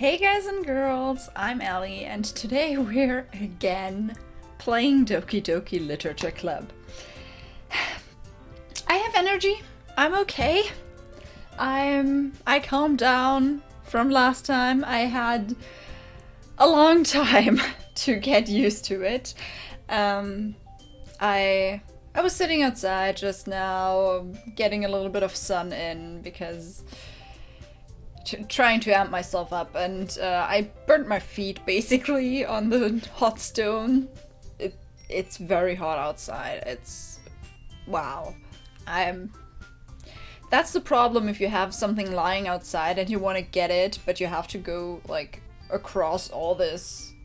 Hey guys and girls, I'm Allie, and today we're again playing Doki Doki Literature Club. I have energy. I'm okay. I calmed down from last time. I had a long time to get used to it. I was sitting outside just now, getting a little bit of sun in because trying to amp myself up, and I burnt my feet basically on the hot stone. It's very hot outside. It's wow. That's the problem if you have something lying outside and you want to get it, but you have to go like across all this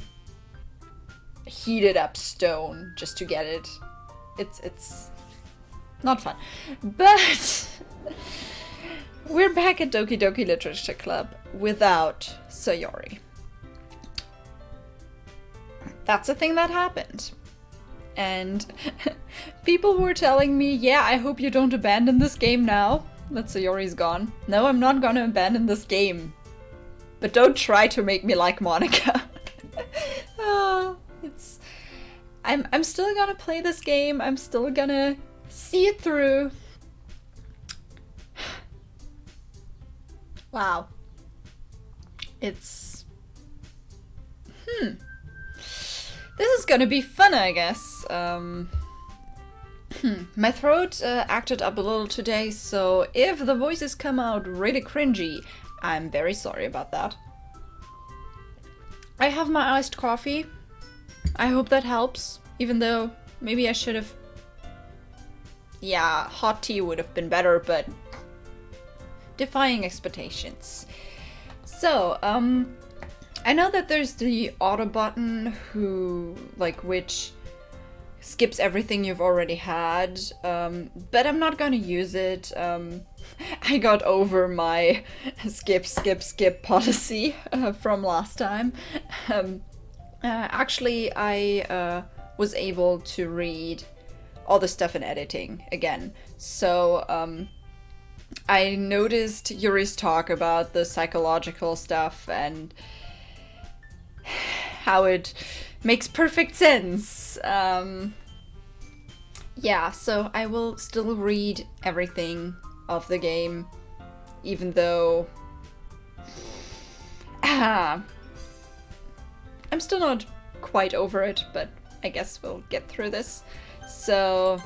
heated up stone just to get it. It's not fun. But we're back at Doki Doki Literature Club without Sayori. That's a thing that happened. And people were telling me, yeah, I hope you don't abandon this game now that Sayori's gone. No, I'm not gonna abandon this game. But don't try to make me like Monica. I'm still gonna play this game. I'm still gonna see it through. Wow. It's... This is gonna be fun, I guess. My throat acted up a little today, so if the voices come out really cringy, I'm very sorry about that. I have my iced coffee. I hope that helps, even though maybe I should have... Yeah, hot tea would have been better, but... defying expectations. So, I know that there's the auto button which skips everything you've already had, but I'm not gonna use it. I got over my skip policy from last time. Actually, I was able to read all the stuff in editing again, so I noticed Yuri's talk about the psychological stuff and how it makes perfect sense. Yeah, so I will still read everything of the game, even though I'm still not quite over it, but I guess we'll get through this. So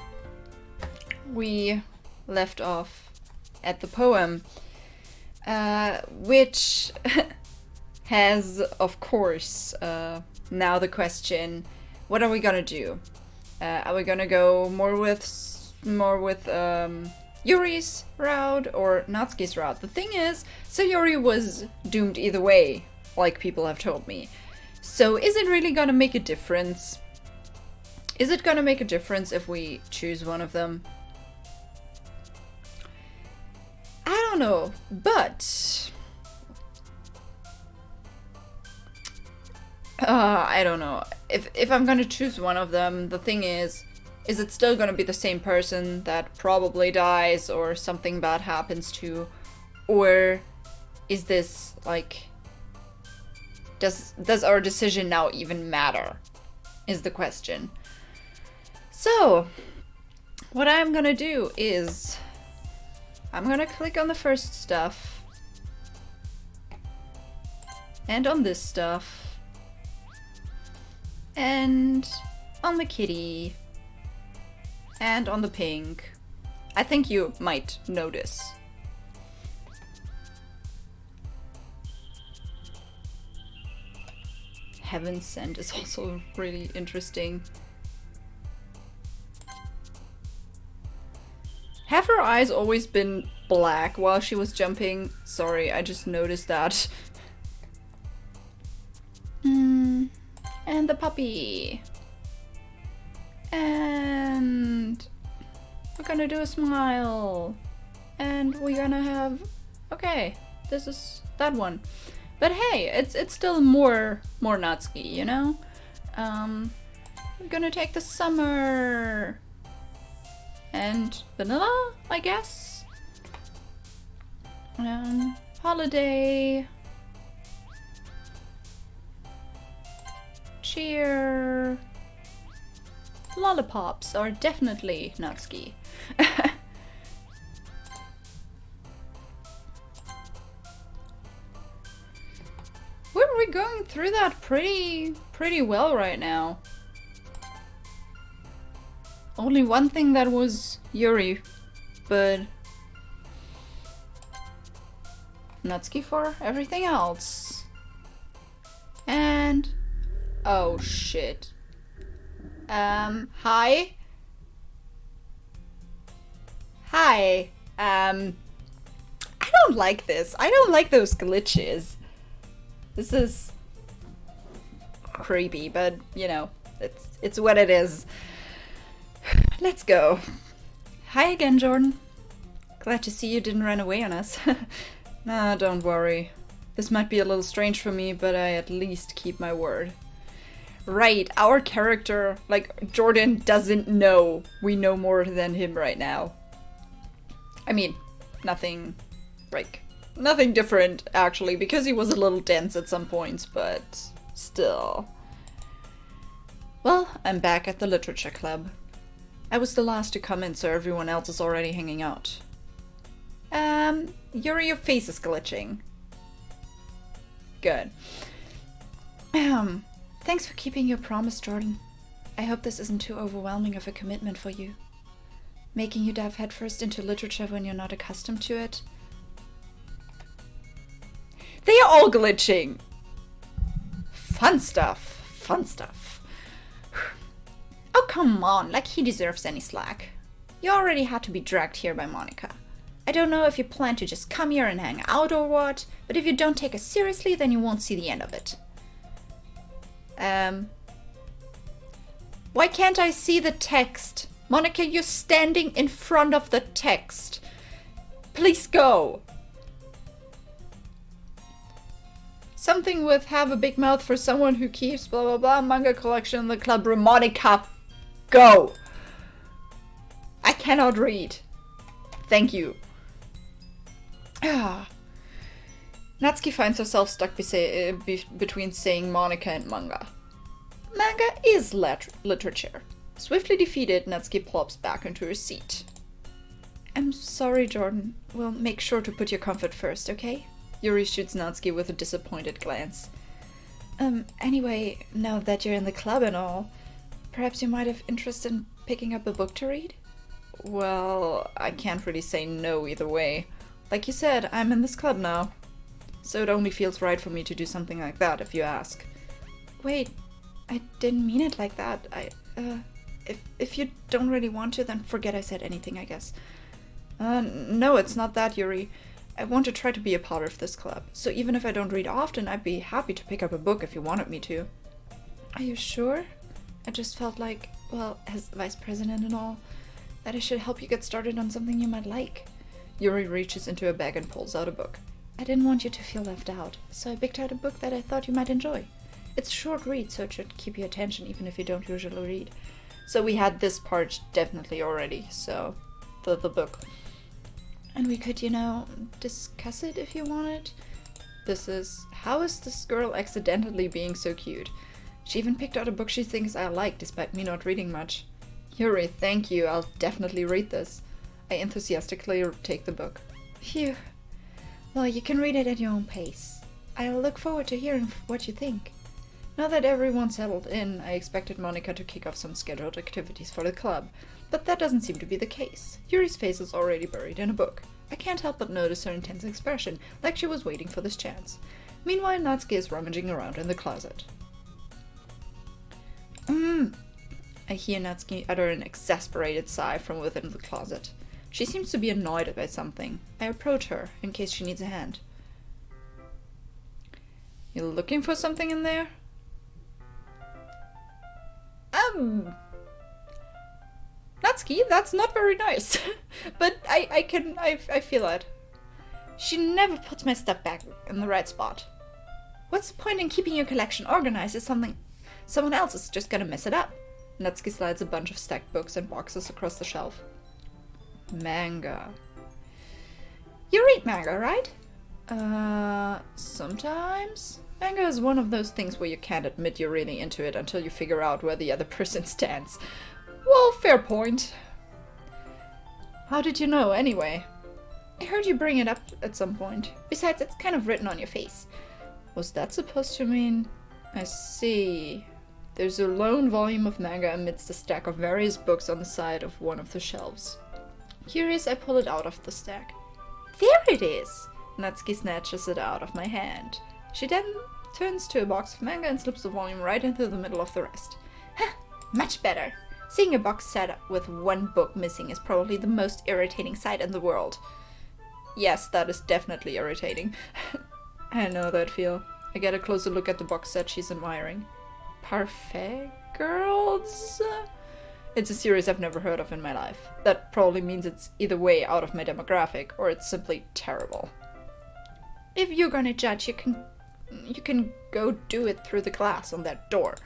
we left off at the poem, which has, of course, now the question: what are we gonna do? Are we gonna go more with Yuri's route or Natsuki's route? The thing is, Sayori was doomed either way, like people have told me. So is it really gonna make a difference? Is it gonna make a difference if we choose one of them? I don't know, but I don't know. If I'm gonna choose one of them, the thing is it still gonna be the same person that probably dies or something bad happens to? Or is this, like, does our decision now even matter? Is the question. So, what I'm gonna do is I'm gonna click on the first stuff, and on this stuff, and on the kitty, and on the pink. I think you might notice. Heaven Sent is also really interesting. Have her eyes always been black while she was jumping? Sorry, I just noticed that. And the puppy. And we're gonna do a smile. And we're gonna have... Okay, this is that one. But hey, it's still more Natsuki, you know? We're gonna take the summer. And vanilla, I guess. Holiday. cheer. Lollipops are definitely Natsuki. We're going through that pretty well right now. Only one thing that was Yuri, but Natsuki for everything else. And oh shit. Hi. Hi. I don't like this. I don't like those glitches. This is creepy, but you know, it's what it is. Let's go. Hi again, Jordan. Glad to see you didn't run away on us. Nah, don't worry. This might be a little strange for me, but I at least keep my word. Right, our character, like, Jordan doesn't know we know more than him right now. I mean, nothing different, actually, because he was a little dense at some points, but still. Well, I'm back at the literature club. I was the last to come in, so everyone else is already hanging out. Yuri, your face is glitching. Good. Thanks for keeping your promise, Jordan. I hope this isn't too overwhelming of a commitment for you. Making you dive headfirst into literature when you're not accustomed to it. They are all glitching! Fun stuff. Fun stuff. Oh, come on, like he deserves any slack. You already had to be dragged here by Monica. I don't know if you plan to just come here and hang out or what, but if you don't take us seriously, then you won't see the end of it. Why can't I see the text? Monica, you're standing in front of the text. Please go. Something with have a big mouth for someone who keeps blah blah blah manga collection in the club room. Monica, go. I cannot read. Thank you. Natsuki finds herself stuck between saying Monica and manga. Manga is literature. Swiftly defeated, Natsuki plops back into her seat. I'm sorry, Jordan. We'll make sure to put your comfort first, okay? Yuri shoots Natsuki with a disappointed glance. Anyway, now that you're in the club and all, perhaps you might have interest in picking up a book to read? Well, I can't really say no either way. Like you said, I'm in this club now. So it only feels right for me to do something like that, if you ask. Wait, I didn't mean it like that. If you don't really want to, then forget I said anything, I guess. No, it's not that, Yuri. I want to try to be a part of this club. So even if I don't read often, I'd be happy to pick up a book if you wanted me to. Are you sure? I just felt like, well, as vice president and all, that I should help you get started on something you might like. Yuri reaches into a bag and pulls out a book. I didn't want you to feel left out, so I picked out a book that I thought you might enjoy. It's a short read, so it should keep your attention even if you don't usually read. So we had this part definitely already, so the book. And we could, you know, discuss it if you wanted. How is this girl accidentally being so cute? She even picked out a book she thinks I like, despite me not reading much. Yuri, thank you, I'll definitely read this. I enthusiastically take the book. Phew. Well, you can read it at your own pace. I'll look forward to hearing what you think. Now that everyone's settled in, I expected Monica to kick off some scheduled activities for the club, but that doesn't seem to be the case. Yuri's face is already buried in a book. I can't help but notice her intense expression, like she was waiting for this chance. Meanwhile, Natsuki is rummaging around in the closet. I hear Natsuki utter an exasperated sigh from within the closet. She seems to be annoyed about something. I approach her, in case she needs a hand. You looking for something in there? Natsuki, that's not very nice. But I feel it. She never puts my stuff back in the right spot. What's the point in keeping your collection organized if someone else is just gonna mess it up? Natsuki slides a bunch of stacked books and boxes across the shelf. Manga. You read manga, right? Sometimes. Manga is one of those things where you can't admit you're really into it until you figure out where the other person stands. Well, fair point. How did you know, anyway? I heard you bring it up at some point. Besides, it's kind of written on your face. Was that supposed to mean? I see. There's a lone volume of manga amidst a stack of various books on the side of one of the shelves. Curious, I pull it out of the stack. There it is! Natsuki snatches it out of my hand. She then turns to a box of manga and slips the volume right into the middle of the rest. Huh, much better. Seeing a box set with one book missing is probably the most irritating sight in the world. Yes, that is definitely irritating. I know that feel. I get a closer look at the box set she's admiring. Parfait Girls? It's a series I've never heard of in my life. That probably means it's either way out of my demographic, or it's simply terrible. If you're gonna judge, you can go do it through the glass on that door.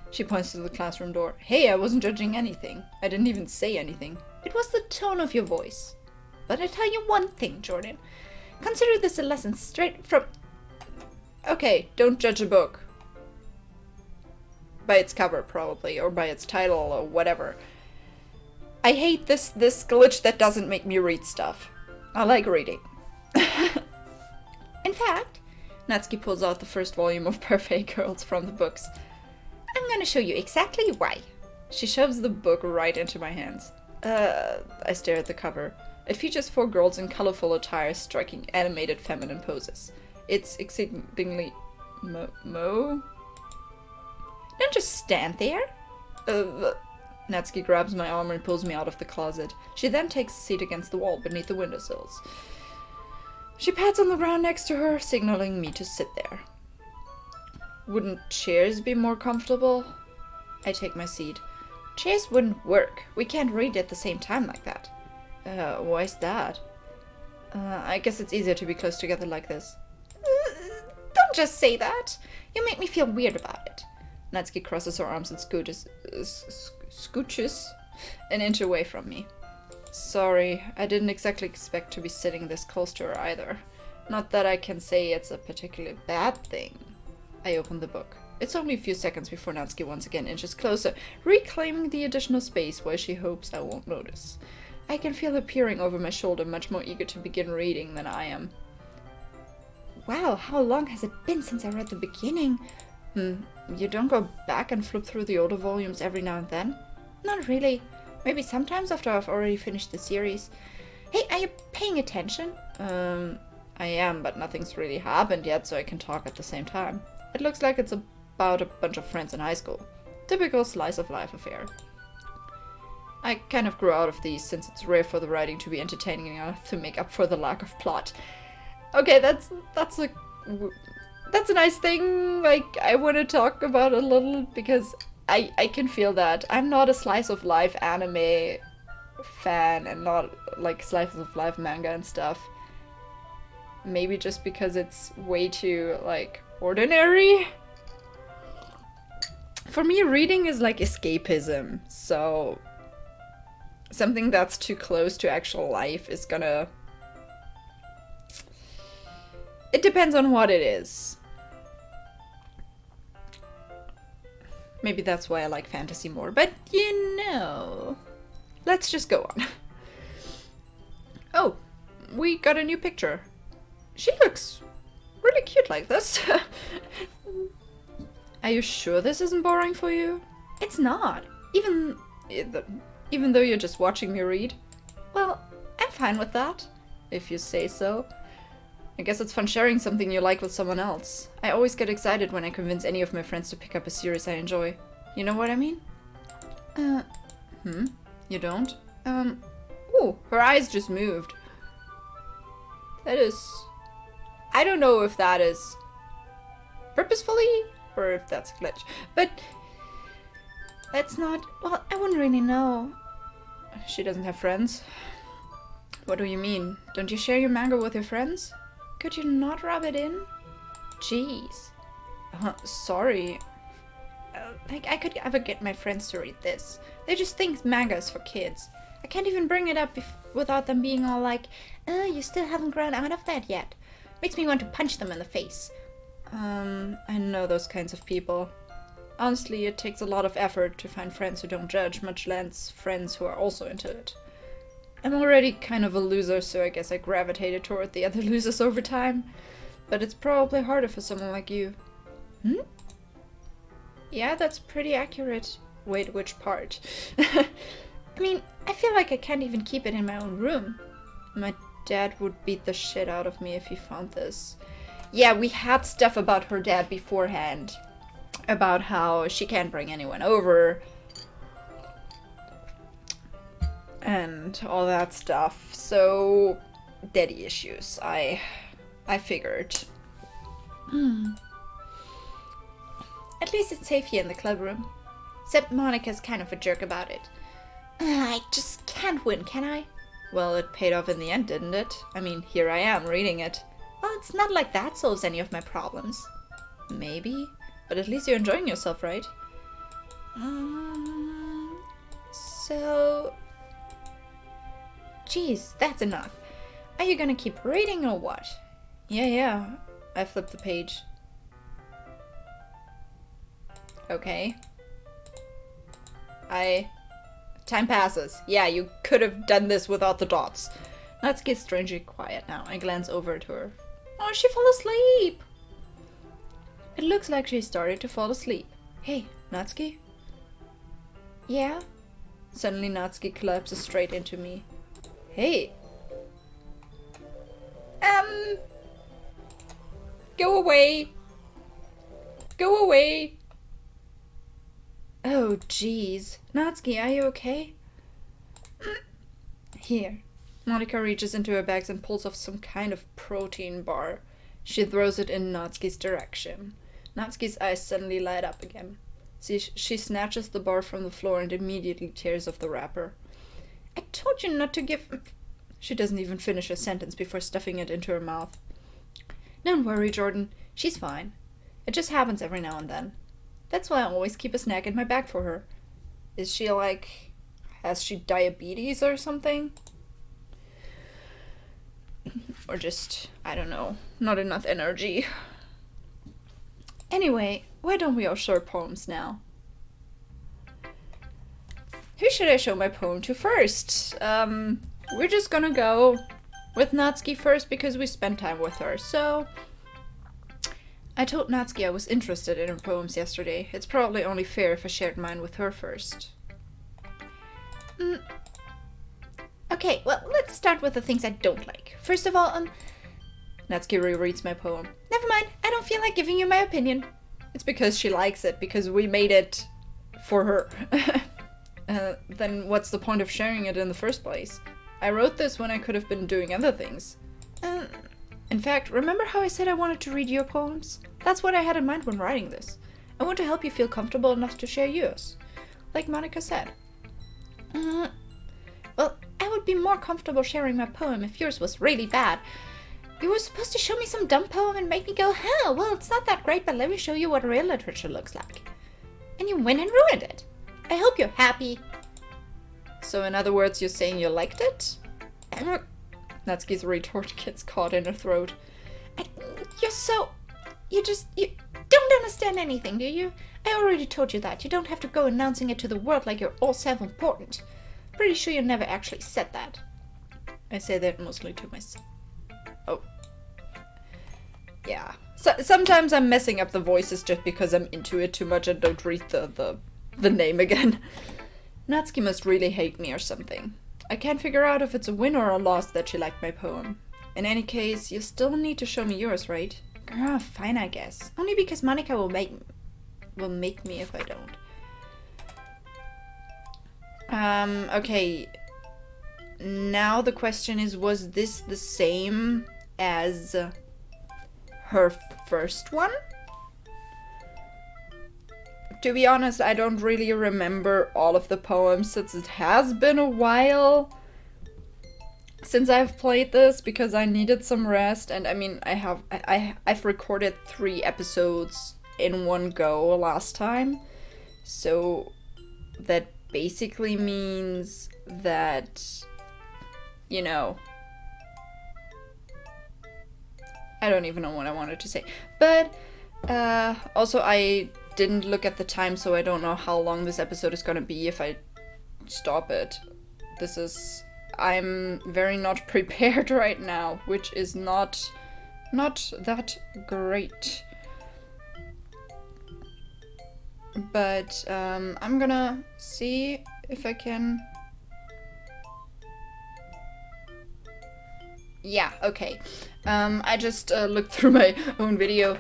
She points to the classroom door. Hey, I wasn't judging anything. I didn't even say anything. It was the tone of your voice. But I tell you one thing, Jordan. Consider this a lesson straight from... Okay, don't judge a book. By its cover, probably, or by its title, or whatever. I hate this glitch that doesn't make me read stuff. I like reading. In fact, Natsuki pulls out the first volume of Parfait Girls from the books. I'm gonna show you exactly why. She shoves the book right into my hands. I stare at the cover. It features 4 girls in colorful attire striking animated feminine poses. It's exceedingly... Don't just stand there. Natsuki grabs my arm and pulls me out of the closet. She then takes a seat against the wall beneath the windowsills. She pats on the ground next to her, signaling me to sit there. Wouldn't chairs be more comfortable? I take my seat. Chairs wouldn't work. We can't read at the same time like that. Why's that? I guess it's easier to be close together like this. Don't just say that. You make me feel weird about it. Natsuki crosses her arms and scooches an inch away from me. Sorry, I didn't exactly expect to be sitting this close to her either. Not that I can say it's a particularly bad thing. I open the book. It's only a few seconds before Natsuki once again inches closer, reclaiming the additional space where she hopes I won't notice. I can feel her peering over my shoulder, much more eager to begin reading than I am. Wow, how long has it been since I read the beginning? You don't go back and flip through the older volumes every now and then? Not really. Maybe sometimes after I've already finished the series. Hey, are you paying attention? I am, but nothing's really happened yet, so I can talk at the same time. It looks like it's about a bunch of friends in high school. Typical slice of life affair. I kind of grew out of these, since it's rare for the writing to be entertaining enough to make up for the lack of plot. Okay, that's a nice thing. Like, I want to talk about it a little, because I can feel that. I'm not a slice of life anime fan, and not like slice of life manga and stuff. Maybe just because it's way too, like, ordinary. For me, reading is like escapism, so something that's too close to actual life is gonna... It depends on what it is. Maybe that's why I like fantasy more, but you know. Let's just go on. Oh, we got a new picture. She looks really cute like this. Are you sure this isn't boring for you? It's not. Even though you're just watching me read. Well, I'm fine with that, if you say so. I guess it's fun sharing something you like with someone else. I always get excited when I convince any of my friends to pick up a series I enjoy. You know what I mean? You don't? Ooh, her eyes just moved. That is... I don't know if that is purposefully or if that's a glitch, but that's not... Well, I wouldn't really know. She doesn't have friends? What do you mean? Don't you share your manga with your friends? Could you not rub it in? Jeez. Sorry. Like, I could ever get my friends to read this. They just think manga is for kids. I can't even bring it up without them being all like, you still haven't grown out of that yet. Makes me want to punch them in the face. I know those kinds of people. Honestly, it takes a lot of effort to find friends who don't judge, much less friends who are also into it. I'm already kind of a loser, so I guess I gravitated toward the other losers over time. But it's probably harder for someone like you. Hmm? Yeah, that's pretty accurate. Wait, which part? I mean, I feel like I can't even keep it in my own room. My dad would beat the shit out of me if he found this. Yeah, we had stuff about her dad beforehand. About how she can't bring anyone over. And all that stuff. So, daddy issues. I figured. At least it's safe here in the club room. Except Monica's kind of a jerk about it. I just can't win, can I? Well, it paid off in the end, didn't it? I mean, here I am, reading it. Well, it's not like that solves any of my problems. Maybe. But at least you're enjoying yourself, right? So... Jeez, that's enough. Are you gonna keep reading or what? Yeah. I flipped the page. Okay. Time passes. Yeah, you could have done this without the dots. Natsuki's strangely quiet now. I glance over at her. Oh, she fell asleep! It looks like she started to fall asleep. Hey, Natsuki? Yeah? Suddenly Natsuki collapses straight into me. Hey! Go away! Go away! Oh, jeez. Natsuki, are you okay? Here. Monica reaches into her bags and pulls off some kind of protein bar. She throws it in Natsuki's direction. Natsuki's eyes suddenly light up again. She snatches the bar from the floor and immediately tears off the wrapper. I told you not to give... She doesn't even finish a sentence before stuffing it into her mouth. Don't worry, Jordan. She's fine. It just happens every now and then. That's why I always keep a snack in my bag for her. Is she like... has she diabetes or something? Or just, I don't know, not enough energy. Anyway, why don't we all share poems now? Who should I show my poem to first? We're just gonna go with Natsuki first because we spent time with her, so... I told Natsuki I was interested in her poems yesterday. It's probably only fair if I shared mine with her first. Okay, well, let's start with the things I don't like. First of all, Natsuki rereads my poem. Never mind, I don't feel like giving you my opinion. It's because she likes it, because we made it for her. Then what's the point of sharing it in the first place? I wrote this when I could have been doing other things. In fact, remember how I said I wanted to read your poems? That's what I had in mind when writing this. I want to help you feel comfortable enough to share yours. Like Monica said. Well, I would be more comfortable sharing my poem if yours was really bad. You were supposed to show me some dumb poem and make me go, huh, well, it's not that great, but let me show you what real literature looks like. And you went and ruined it. I hope you're happy. So in other words, you're saying you liked it? Natsuki's retort gets caught in her throat. You don't understand anything, do you? I already told you that. You don't have to go announcing it to the world like you're all self-important. Pretty sure you never actually said that. I say that mostly to myself. Oh. Yeah. So, sometimes I'm messing up the voices just because I'm into it too much and don't read the name again. Natsuki must really hate me or something. I can't figure out if it's a win or a loss that she liked my poem. In any case, you still need to show me yours, right? Fine, I guess. Only because Monica will make me if I don't. Okay. Now the question is, was this the same as her first one? To be honest, I don't really remember all of the poems since it has been a while since I've played this because I needed some rest, and I mean I've recorded 3 episodes in one go last time, so that basically means that, you know, I don't even know what I wanted to say. But also I didn't look at the time, so I don't know how long this episode is gonna be if I stop it. I'm very not prepared right now, which is not that great. But I'm gonna see if I can... Yeah, okay. I just looked through my own video.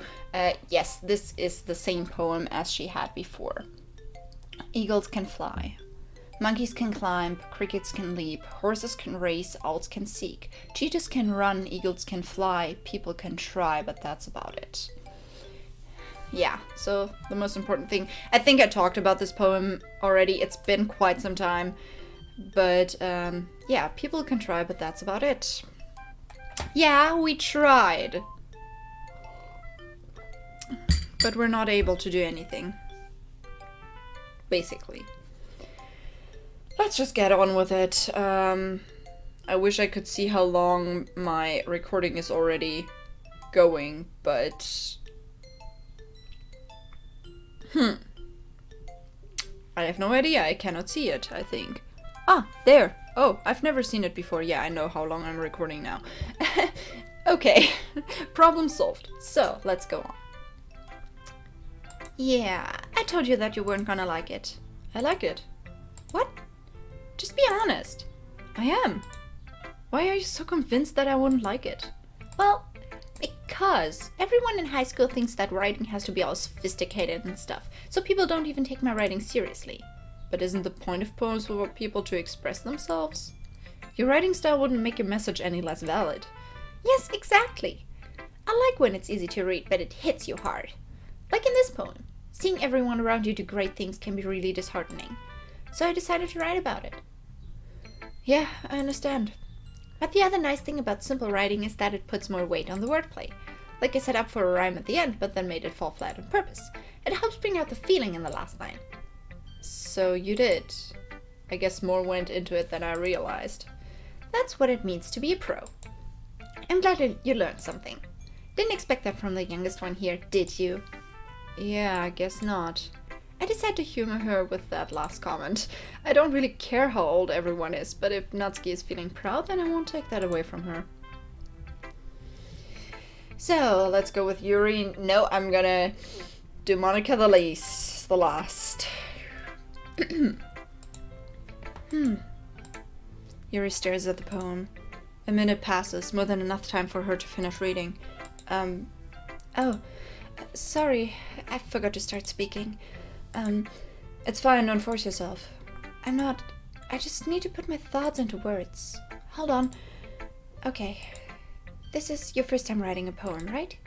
Yes, this is the same poem as she had before. Eagles can fly. Monkeys can climb, crickets can leap, horses can race, owls can seek. Cheetahs can run, eagles can fly, people can try, but that's about it. Yeah, so the most important thing... I think I talked about this poem already. It's been quite some time. But, yeah, people can try, but that's about it. Yeah, we tried. But we're not able to do anything. Basically. Let's just get on with it. I wish I could see how long my recording is already going, but... I have no idea. I cannot see it, I think. Ah, there. Oh, I've never seen it before. Yeah, I know how long I'm recording now. Okay, problem solved. So, let's go on. Yeah, I told you that you weren't gonna like it. I like it. What? Just be honest. I am. Why are you so convinced that I wouldn't like it? Well, because everyone in high school thinks that writing has to be all sophisticated and stuff, so people don't even take my writing seriously. But isn't the point of poems for people to express themselves? Your writing style wouldn't make your message any less valid. Yes, exactly. I like when it's easy to read, but it hits you hard. Like in this poem. Seeing everyone around you do great things can be really disheartening. So I decided to write about it. Yeah, I understand. But the other nice thing about simple writing is that it puts more weight on the wordplay. Like I set up for a rhyme at the end, but then made it fall flat on purpose. It helps bring out the feeling in the last line. So you did. I guess more went into it than I realized. That's what it means to be a pro. I'm glad you learned something. Didn't expect that from the youngest one here, did you? Yeah, I guess not. I decided to humor her with that last comment. I don't really care how old everyone is, but if Natsuki is feeling proud, then I won't take that away from her. So, let's go with Yuri. No, I'm gonna do Monica the last. Yuri stares at the poem. A minute passes, more than enough time for her to finish reading. Oh, sorry, I forgot to start speaking. It's fine, don't force yourself. I just need to put my thoughts into words. Hold on. Okay. This is your first time writing a poem, right?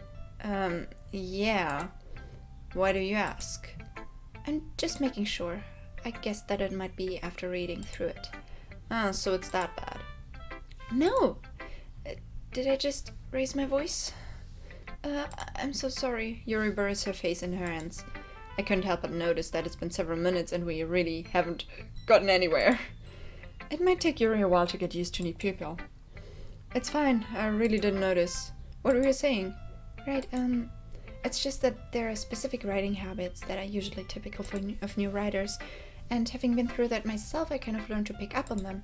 Yeah. Why do you ask? I'm just making sure. I guess that it might be after reading through it. Ah, so it's that bad. No! Did I just raise my voice? I'm so sorry. Yuri buries her face in her hands. I couldn't help but notice that it's been several minutes and we really haven't gotten anywhere. It might take Yuri a while to get used to new people. It's fine, I really didn't notice. What were you saying? Right, it's just that there are specific writing habits that are usually typical of new writers, and having been through that myself, I kind of learned to pick up on them.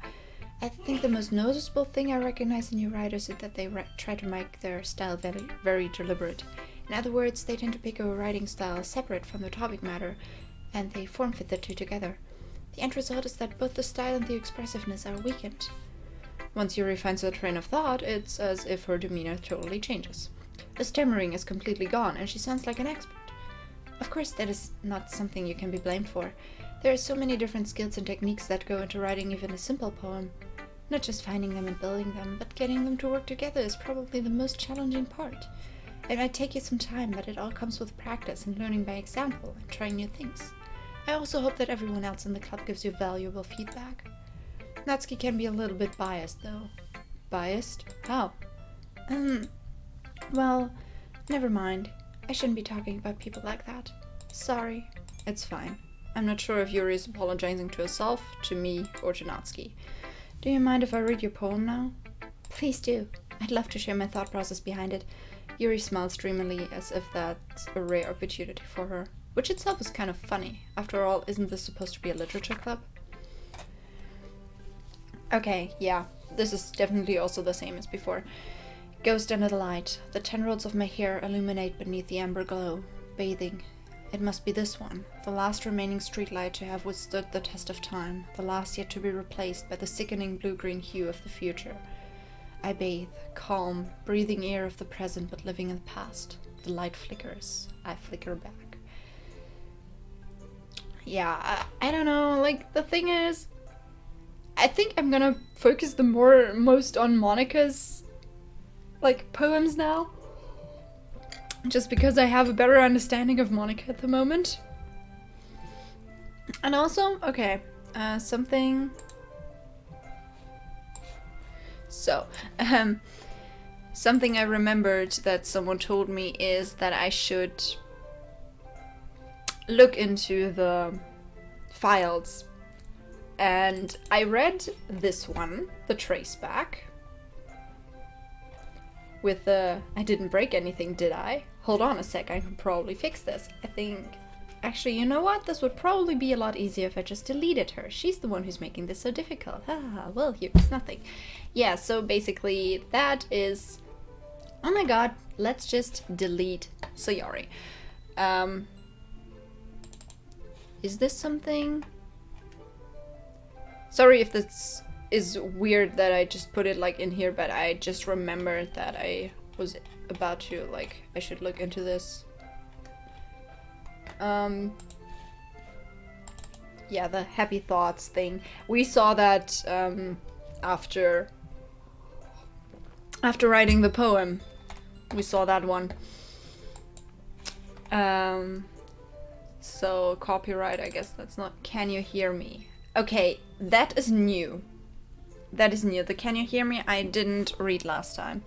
I think the most noticeable thing I recognize in new writers is that they try to make their style very, very deliberate. In other words, they tend to pick a writing style separate from the topic matter, and they form-fit the two together. The end result is that both the style and the expressiveness are weakened. Once Yuri finds her train of thought, it's as if her demeanor totally changes. The stammering is completely gone, and she sounds like an expert. Of course, that is not something you can be blamed for. There are so many different skills and techniques that go into writing even a simple poem. Not just finding them and building them, but getting them to work together is probably the most challenging part. It might take you some time, but it all comes with practice and learning by example and trying new things. I also hope that everyone else in the club gives you valuable feedback. Natsuki can be a little bit biased, though. Biased? How? Well, never mind. I shouldn't be talking about people like that. Sorry. It's fine. I'm not sure if Yuri is apologizing to herself, to me, or to Natsuki. Do you mind if I read your poem now? Please do. I'd love to share my thought process behind it. Yuri smiles dreamily as if that's a rare opportunity for her, which itself is kind of funny. After all, isn't this supposed to be a literature club? Okay, yeah, this is definitely also the same as before. Ghost under the light. The tendrils of my hair illuminate beneath the amber glow, bathing. It must be this one, the last remaining streetlight to have withstood the test of time, the last yet to be replaced by the sickening blue-green hue of the future. I bathe, calm, breathing air of the present but living in the past. The light flickers. I flicker back. Yeah, I don't know, like, the thing is, I think I'm gonna focus the most on Monica's, like, poems now. Just because I have a better understanding of Monica at the moment. And also, okay, something... So, something I remembered that someone told me is that I should look into the files. And I read this one, the traceback. With the... I didn't break anything, did I? Hold on a sec, I can probably fix this. I think... Actually, you know what? This would probably be a lot easier if I just deleted her. She's the one who's making this so difficult. Ah, well, here's nothing. Yeah, so basically that is... Oh my god, let's just delete Sayori. Is this something... Sorry if this is weird that I just put it like in here, but I just remembered that I was about to, like, I should look into this. Yeah, the happy thoughts thing. We saw that after writing the poem. We saw that one. So copyright, I guess that's not. Can you hear me? Okay, that is new. That is new. The can you hear me I didn't read last time.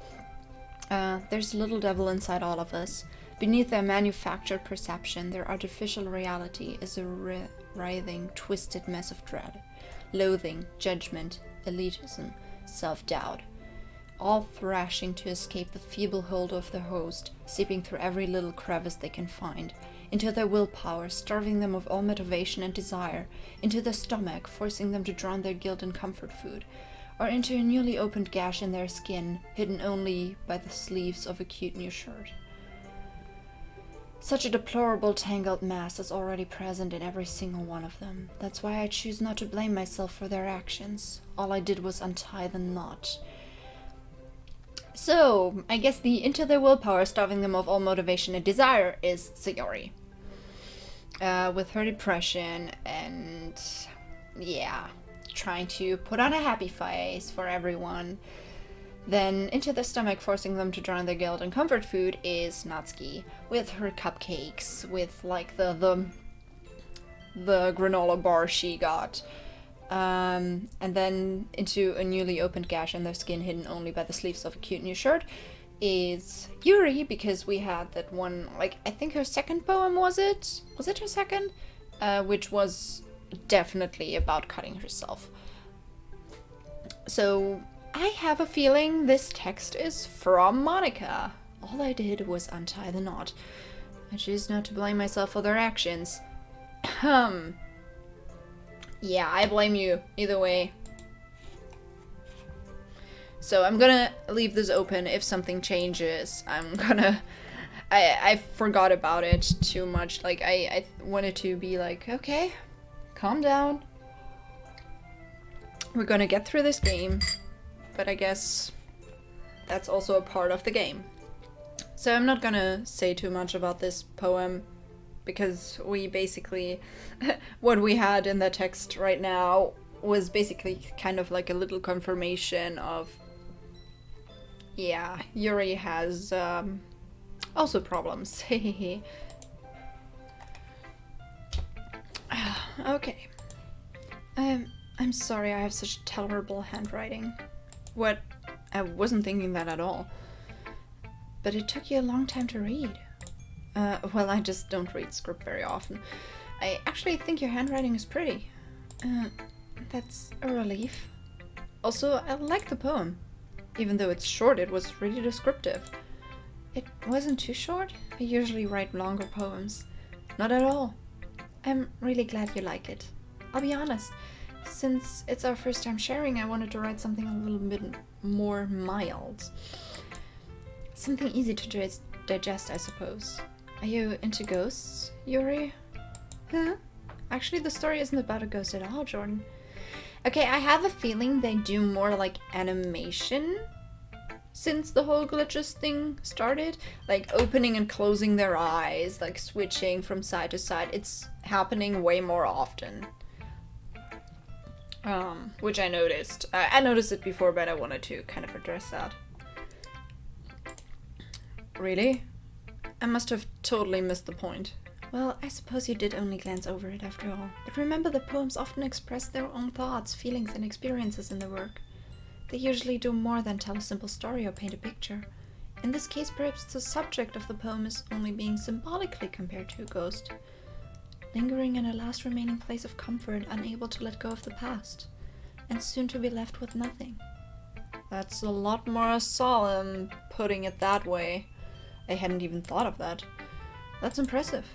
There's a little devil inside all of us. Beneath their manufactured perception, their artificial reality is a writhing, twisted mess of dread, loathing, judgment, elitism, self-doubt, all thrashing to escape the feeble hold of their host, seeping through every little crevice they can find, into their willpower, starving them of all motivation and desire, into their stomach, forcing them to drown their guilt in comfort food, or into a newly opened gash in their skin, hidden only by the sleeves of a cute new shirt. Such a deplorable tangled mass is already present in every single one of them. That's why I choose not to blame myself for their actions. All I did was untie the knot. So, I guess the into their willpower, starving them of all motivation and desire, is Sayori. With her depression and, yeah, trying to put on a happy face for everyone. Then into the stomach, forcing them to drown their guilt and comfort food, is Natsuki, with her cupcakes, with like the granola bar she got. And then into a newly opened gash in their skin, hidden only by the sleeves of a cute new shirt, is Yuri, because we had that one, like, I think her second poem, was it? Was it her second? Which was definitely about cutting herself. So I have a feeling this text is from Monica. All I did was untie the knot. I choose not to blame myself for their actions. Yeah, I blame you. Either way. So I'm gonna leave this open. If something changes, I'm gonna... I forgot about it too much. Like, I wanted to be like, okay, calm down. We're gonna get through this game. But I guess that's also a part of the game. So I'm not gonna say too much about this poem, because we basically, what we had in the text right now was basically kind of like a little confirmation of, yeah, Yuri has also problems. Okay. I'm sorry I have such terrible handwriting. What? I wasn't thinking that at all. But it took you a long time to read. Well, I just don't read script very often. I actually think your handwriting is pretty. That's a relief. Also, I like the poem. Even though it's short, it was really descriptive. It wasn't too short. I usually write longer poems. Not at all. I'm really glad you like it. I'll be honest, since it's our first time sharing, I wanted to write something a little bit more mild. Something easy to digest, I suppose. Are you into ghosts, Yuri? Huh? Actually, the story isn't about a ghost at all, Jordan. Okay, I have a feeling they do more like animation since the whole glitches thing started. Like opening and closing their eyes, like switching from side to side. It's happening way more often. Which I noticed. I noticed it before, but I wanted to kind of address that. Really? I must have totally missed the point. Well, I suppose you did only glance over it after all. But remember that poems often express their own thoughts, feelings, and experiences in their work. They usually do more than tell a simple story or paint a picture. In this case, perhaps the subject of the poem is only being symbolically compared to a ghost, lingering in a last remaining place of comfort, unable to let go of the past, and soon to be left with nothing. That's a lot more solemn, putting it that way. I hadn't even thought of that. That's impressive.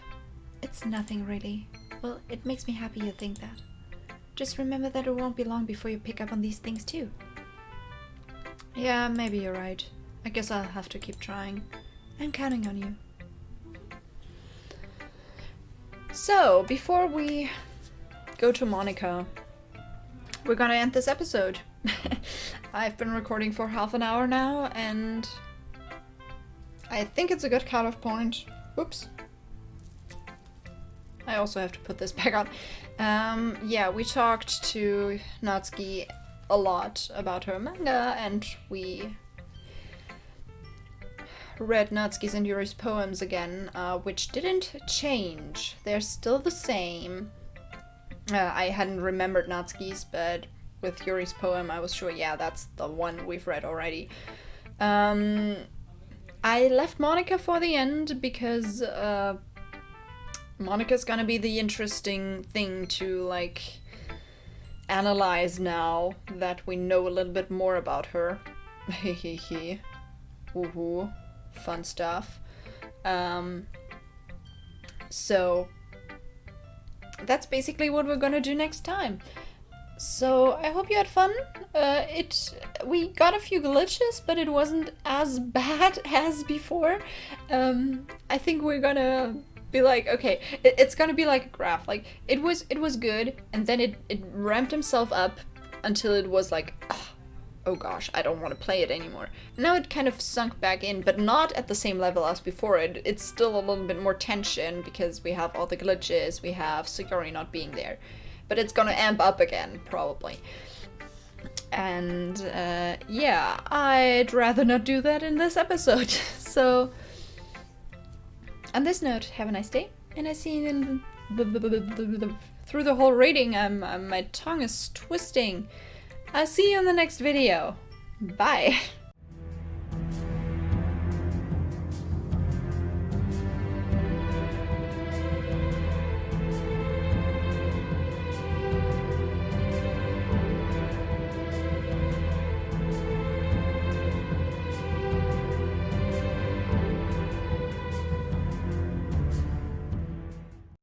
It's nothing really. Well, it makes me happy you think that. Just remember that it won't be long before you pick up on these things too. Yeah, maybe you're right. I guess I'll have to keep trying. I'm counting on you. So, before we go to Monica, we're gonna end this episode. I've been recording for half an hour now, and I think it's a good cutoff point. Oops. I also have to put this back on. Yeah, we talked to Natsuki a lot about her manga, and we read Natsuki's and Yuri's poems again, which didn't change. They're still the same. I hadn't remembered Natsuki's, but with Yuri's poem I was sure, yeah, that's the one we've read already. I left Monica for the end because Monica's gonna be the interesting thing to, like, analyze now that we know a little bit more about her. Hehehe. Woohoo. Fun stuff. So that's basically what we're gonna do next time. So I hope you had fun. We got a few glitches, but it wasn't as bad as before. I think we're gonna be like, okay, it's gonna be like a graph. Like it was good, and then it ramped himself up until it was like, oh gosh, I don't want to play it anymore. Now it kind of sunk back in, but not at the same level as before. It's still a little bit more tension because we have all the glitches, we have Sayori not being there. But it's gonna amp up again, probably. And yeah, I'd rather not do that in this episode. So, on this note, have a nice day, and I see you in through the whole reading. My tongue is twisting. I'll see you in the next video. Bye.